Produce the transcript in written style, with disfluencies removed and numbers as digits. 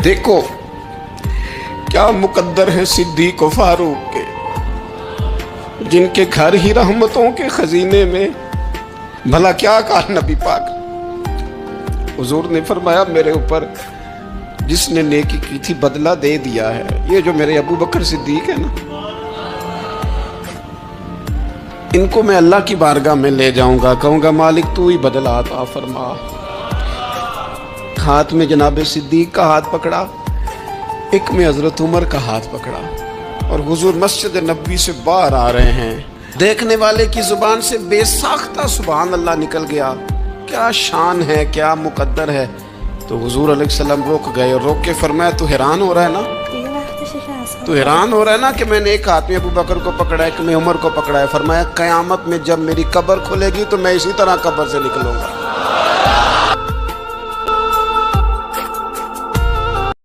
دیکھو کیا مقدر ہے صدیق و فاروق کے، جن کے گھر ہی رحمتوں کے خزینے میں۔ بھلا کیا کہا نبی پاک؟ حضور نے فرمایا میرے اوپر جس نے نیکی کی تھی بدلہ دے دیا ہے۔ یہ جو میرے ابو بکر صدیق ہے نا، ان کو میں اللہ کی بارگاہ میں لے جاؤں گا، کہوں گا مالک تو ہی بدلہ عطا فرما۔ ہاتھ میں جناب صدیق کا ہاتھ پکڑا، ایک میں حضرت عمر کا ہاتھ پکڑا، اور حضور مسجد نبوی سے باہر آ رہے ہیں۔ دیکھنے والے کی زبان سے بے ساختہ سبحان اللہ نکل گیا۔ کیا شان ہے، کیا مقدر ہے۔ تو حضور علیہ السلام روک گئے اور روک کے فرمایا تو حیران ہو رہا ہے نا، تو حیران ہو رہا ہے نا کہ میں نے ایک ہاتھ میں ابو بکر کو پکڑا ہے، ایک میں عمر کو پکڑا ہے۔ فرمایا قیامت میں جب میری قبر کھلے گی تو میں اسی طرح قبر سے نکلوں گا۔